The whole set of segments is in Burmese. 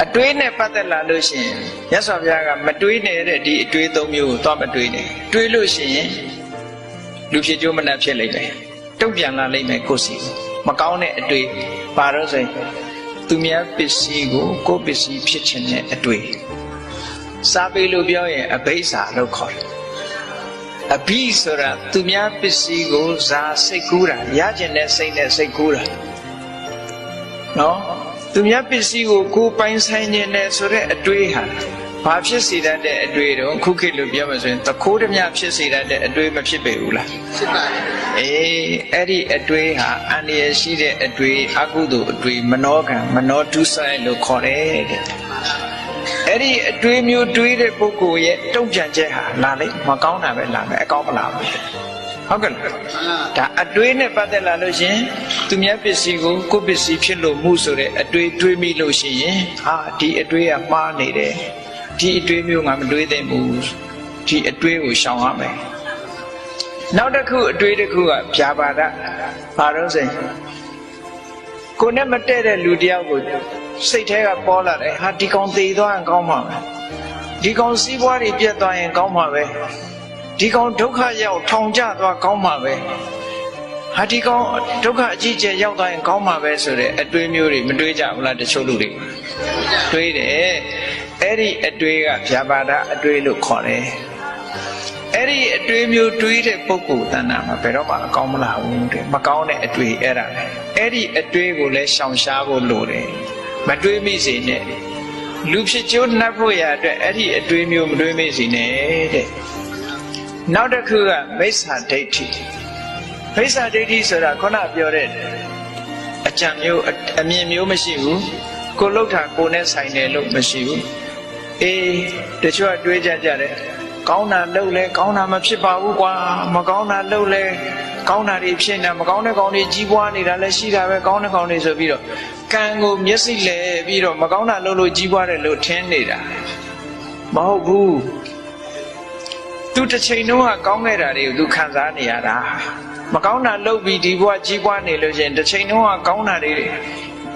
အတွေးနဲ့ပတ်သက်လာလို့ရှိရင်မြတ်စွာဘုရားကမတွေးနေတဲ့ဒီအတွေးသုံးမျိုးကိုသွားမတွေးနဲ့တွေးလို့ရှိရင်လူဖြစ်ကြိုးမနှက်ဖြစ်လိမ့်မယ်တုံ့ပြန်လာလိမ့်မယ်ကိုယ်စီမကောင်းတဲ့အတွေးပါတော့ဆိုရင်သူများပစ္စည်းကိုကိုယ်ပစ္စည်းဖြစ်ခြင်းနဲ့အတွေးစာပေလို့ပြောရင်အဘိဓါလို့ခေါ်တယ်အဘိဆိုတာသူများပစ္စည်းကိုဇာစိတ်ကူးတာရခြင်းနဲ့စိတ်နဲ့စိတ်ကူးတာနော်သူများပစ္စည်းကိုကိုယ်ပိုင်ဆိုင်ခြင်းနဲ့ဆိုတဲ့အတွေးဟာဘာဖြစ်စေတတ်တဲ့အတွေးတော့ခုခေတ်လို့ပြောမှဆိုရင်တခိုးဓမြဖြစ်စေတတ်တဲ့အတွေးမဖြစ်ပေဘူးလားဖြစ်ပါတယ်အဲ့ဒီအတွေးဟာအန္တရာယ်ရှိတဲ့အတွေးအကုသိုလ်အတွေးမနောကံမနောဒုစရိုက်လို့ခေါ်တယ်တဲ့အဲ့ဒီအတွေးမျိုးတွေးတဲ့ပုဂ္ဂိုလ်ရဲ့တုံ့ပြန်ချက်ဟာလာလေမကောင်းတာပဲလာမယ်အကောင်းမလာဘူးဟုတ်ကဲ့ဒါအတွေးနဲ့ပတ်သက်လာလို့ရှင်သူများပစ္စည်းကိုကိုယ်ပစ္စည်းဖြစ်လို့မှုဆိုတဲ့အတွေးတွေးမိလို့ရှိရင်ဟာဒီအတွေးကမှားနေတယ်ဒီအတွေးမျိုးငါမတွေးသင့်ဘူးဒီအတွေးကိုရှောင်ရမယ်နောက်တစ်ခုအတွေးတစ်ခုကဗျာပါဒဘာလို့ဆိုရင်ကိုယ်နဲ့မတည့်တဲ့လူတယောက်ကိုစိတ်ထဲကပေါ်လာတယ်ဟာဒီကောင်သေသွားရင်ကောင်းမှာပဲဒီကောင်စီးပွားတွေပြတ်သွားရင်ကောင်းမှာပဲဒီကောင်ဒုက္ခရောက်ထောင်ကျသွားကောင်းမှာပဲဟာဒီကောင်ဒုက္ခအကြီးကျယ်ရောက်သွားရင်ကောင်းမှာပဲဆိုတဲ့အတွေးမျိုးတွေမတွေးကြဘူးလားတချို့လူတွေတွေးတယ်အဲ့ဒီအတွေးကဗျာပါဒအတွေးလို့ခေါ်တယ်အဲ့ဒီအတွေးမျိုးတွေးတဲ့ပုဂ္ဂိုလ်တဏ္ဍာမှာဘယ်တော့မှအကောင်းမလာဘူးတဲ့မကောင်းတဲ့အတွေးအဲ့ဒါလေအဲ့ဒီအတွေးကိုလည်းရှောင်ရှားဖို့လိုတယ်မတွေးမိစေနဲ့လူဖြစ်ကျိုးနှပ်ဖို့ရအတွက်အဲ့ဒီအတွေးမျိုးမတွေးမိစေနဲ့တဲ့နောက်တစ်ခုကမိစ္ဆာဒိဋ္ဌိမိစ္ဆာဒိဋ္ဌိဆိုတာခုနပြောတဲ့အကြံမျိုးအမြင်မျိုးမရှိဘူးကိုလှုပ်တာကိုနဲ့ဆိုင်တယ်လို့မရှိဘူးအေးတချို့ကတွေးကြတယ်ကောင်းတာလှုပ်လဲကောင်းတာမဖြစ်ပါဘူးကွာမကောင်းတာလှုပ်လဲကောင်းတာတွေဖြစ်နေမကောင်းတဲ့ကောင်တွေကြီးပွားနေတာလည်းရှိတာပဲကောင်းတဲ့ကောင်တွေဆိုပြီးတော့ကံကိုမျက်စိလဲပြီးတော့မကောင်းတာလှုပ်လို့ကြီးပွားတယ်လို့ထင်နေတာမဟုတ်ဘူးသူတစ်ချိန်လုံးကကောင်းခဲ့တာတွေကိုသူခံစားနေရတာမကောင်းတာလှုပ်ပြီးဒီဘဝကြီးပွားနေလို့ရှိရင်တစ်ချိန်လုံးကကောင်းတာတွေ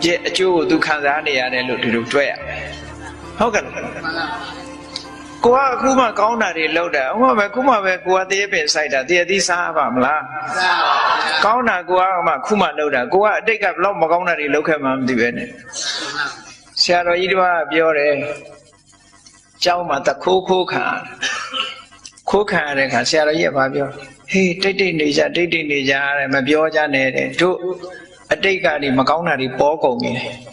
ရဲ့အကျိုးကိုသူခံစားနေရတယ်လို့ဒီလိုတွေ့ရဟုတ်ကဲ့ကိုကအခုမှကောင်းတာတွေလှုပ်တာဥပမာခုမှပဲကိုကတရေပင်စိုက်တာတရေသီးစားပါမလားစားပါဘူးကောင်းတာကိုကမှခုမှလှုပ်တာကိုကအတိတ်ကဘလောက်မကောင်းတာတွေလှုပ်ခဲ့မှမသိပဲနဲ့ဆရာတော်ကြီးတို့ကပြောတယ်ကျောင်းမှာတခိုးခိုးခံရတဲ့ခါဆရာတော်ကြီးကဘာပြောဟေးတိတ်နေကြတယ်မပြောကြနဲ့တဲ့တို့အတိတ်ကဒီမကောင်းတာတွေပေါ်ကုန်နေတယ်